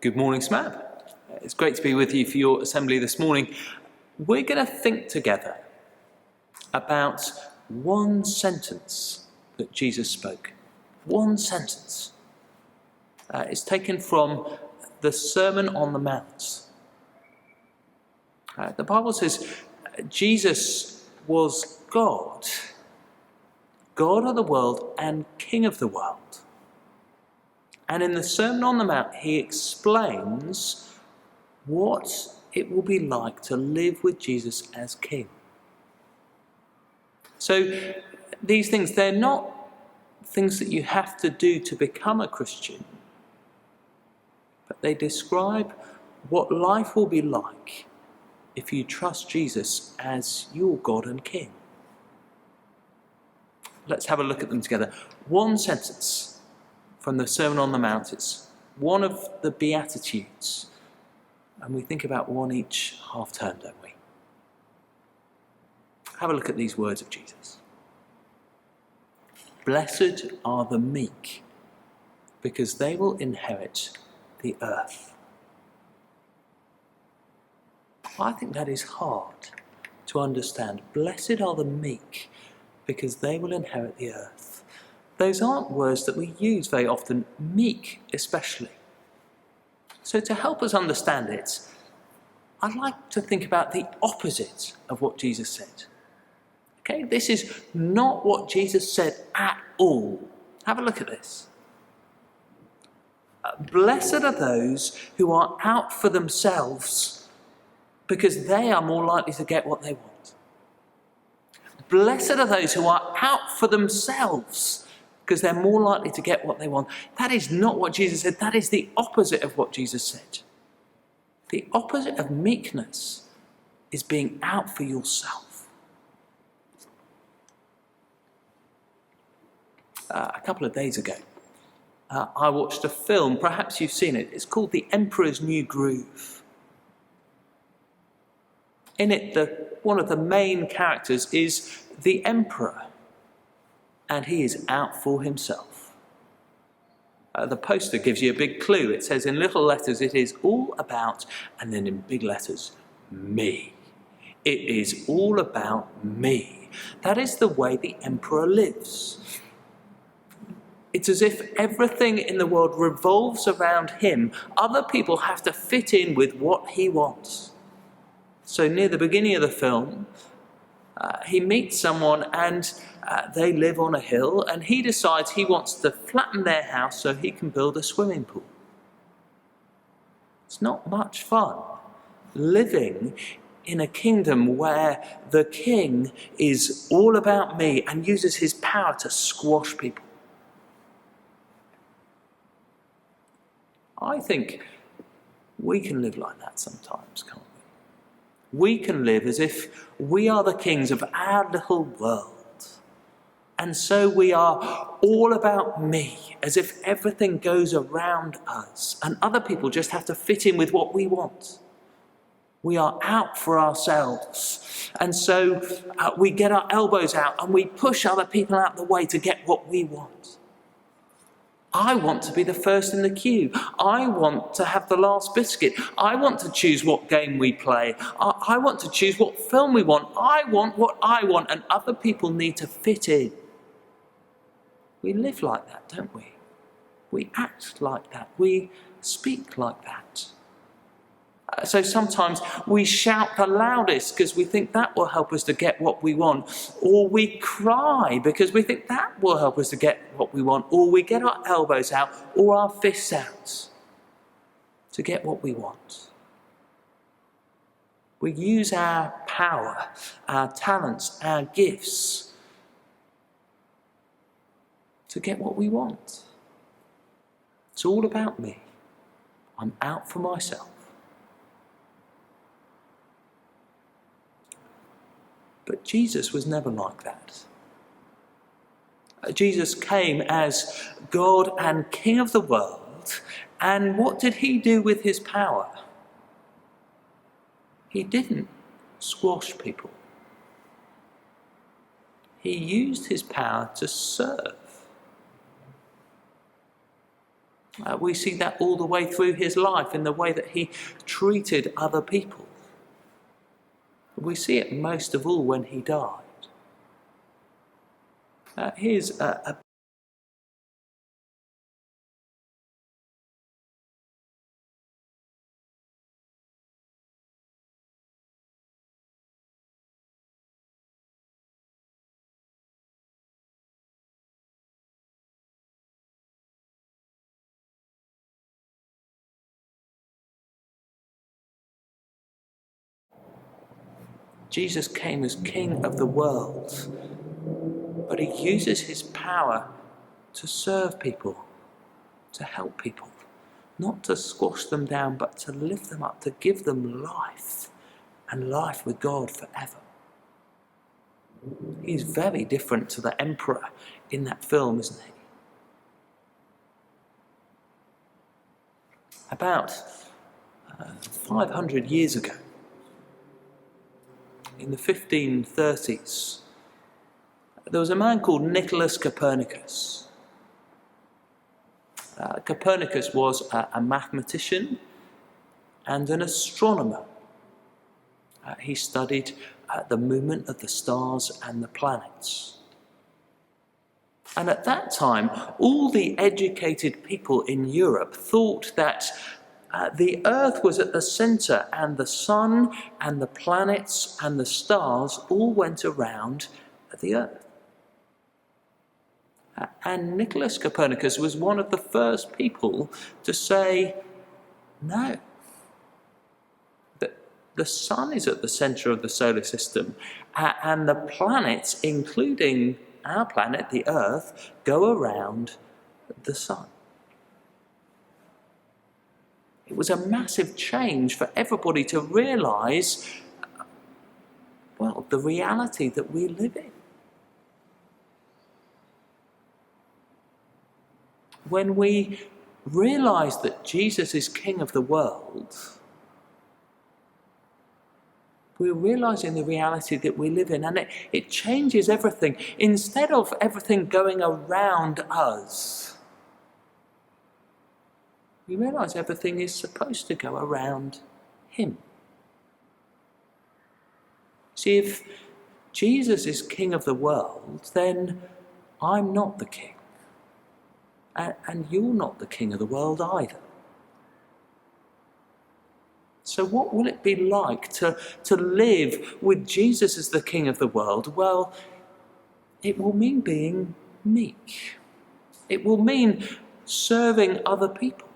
Good morning, SMAB. It's great to be with you for your assembly this morning. We're going to think together about one sentence that Jesus spoke. One sentence. It's taken from the Sermon on the Mount. The Bible says Jesus was God, God of the world and King of the world. And in the Sermon on the Mount, he explains what it will be like to live with Jesus as King. So these things, they're not things that you have to do to become a Christian, but they describe what life will be like if you trust Jesus as your God and King. Let's have a look at them together. One sentence from the Sermon on the Mount. It's one of the Beatitudes. And we think about one each half term, don't we? Have a look at these words of Jesus. Blessed are the meek, because they will inherit the earth. I think that is hard to understand. Blessed are the meek, because they will inherit the earth. Those aren't words that we use very often, meek especially. So to help us understand it, I'd like to think about the opposite of what Jesus said. Okay, this is not what Jesus said at all. Have a look at this. Blessed are those who are out for themselves, because they are more likely to get what they want. Blessed are those who are out for themselves, because they're more likely to get what they want. That is not what Jesus said. That is the opposite of what Jesus said. The opposite of meekness is being out for yourself. A couple of days ago, I watched a film, perhaps you've seen it. It's called The Emperor's New Groove. In it, one of the main characters is the emperor, and he is out for himself. The poster gives you a big clue. It says in little letters, it is all about, and then in big letters, me. It is all about me. That is the way the emperor lives. It's as if everything in the world revolves around him. Other people have to fit in with what he wants. So near the beginning of the film, he meets someone and they live on a hill, and he decides he wants to flatten their house so he can build a swimming pool. It's not much fun living in a kingdom where the king is all about me and uses his power to squash people. I think we can live like that sometimes, can't we? We can live as if we are the kings of our little world. And so we are all about me, as if everything goes around us, and other people just have to fit in with what we want. We are out for ourselves. And so we get our elbows out and we push other people out the way to get what we want. I want to be the first in the queue. I want to have the last biscuit. I want to choose what game we play. I want to choose what film we want. I want what I want, and other people need to fit in. We live like that, don't we? We act like that. We speak like that. So sometimes we shout the loudest because we think that will help us to get what we want. Or we cry because we think that will help us to get what we want. Or we get our elbows out or our fists out to get what we want. We use our power, our talents, our gifts to get what we want. It's all about me. I'm out for myself. But Jesus was never like that. Jesus came as God and King of the world, and what did he do with his power? He didn't squash people. He used his power to serve. We see that all the way through his life in the way that he treated other people. We see it most of all when he died. Here's a Jesus came as King of the world, but he uses his power to serve people, to help people, not to squash them down, but to lift them up, to give them life, and life with God forever. He's very different to the emperor in that film, isn't he? About 500 years ago, in the 1530s, there was a man called Nicholas Copernicus. Copernicus was a mathematician and an astronomer. He studied the movement of the stars and the planets. And at that time, all the educated people in Europe thought that the earth was at the centre, and the sun and the planets and the stars all went around the earth. And Nicholas Copernicus was one of the first people to say, no, that the sun is at the centre of the solar system, and the planets, including our planet, the earth, go around the sun. It was a massive change for everybody to realise, well, the reality that we live in. When we realise that Jesus is King of the world, we're realising the reality that we live in, and it changes everything. Instead of everything going around us, we realise everything is supposed to go around him. See, if Jesus is King of the world, then I'm not the king. And you're not the king of the world either. So what will it be like to live with Jesus as the King of the world? Well, it will mean being meek. It will mean serving other people.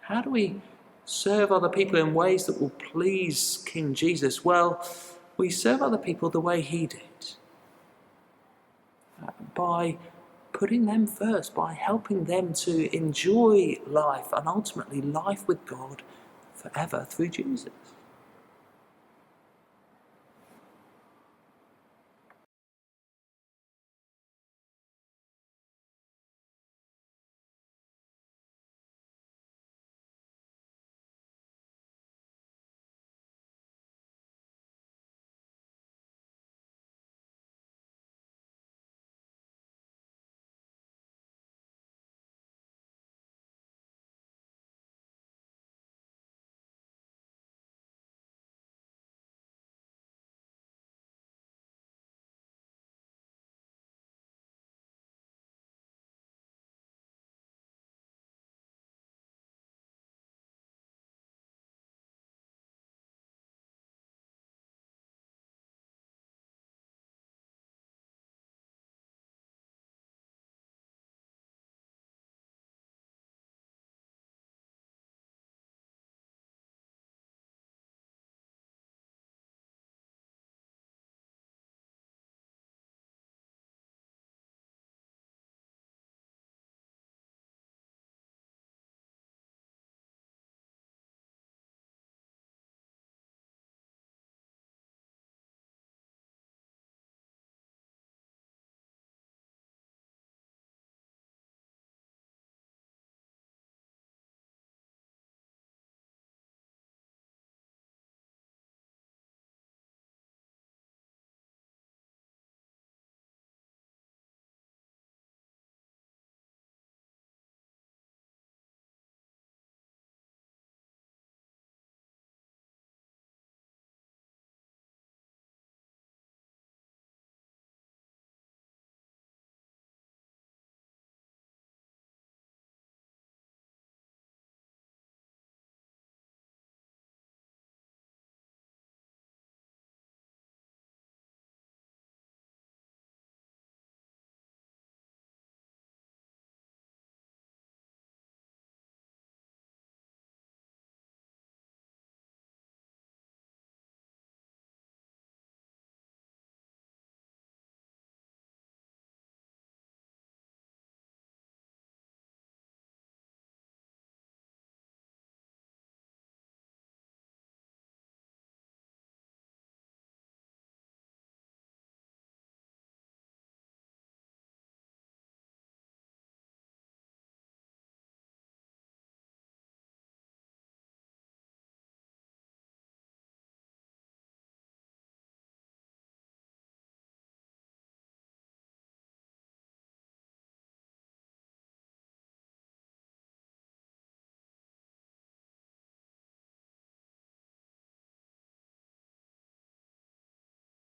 How do we serve other people in ways that will please King Jesus? Well, we serve other people the way he did. By putting them first, by helping them to enjoy life and ultimately life with God forever through Jesus.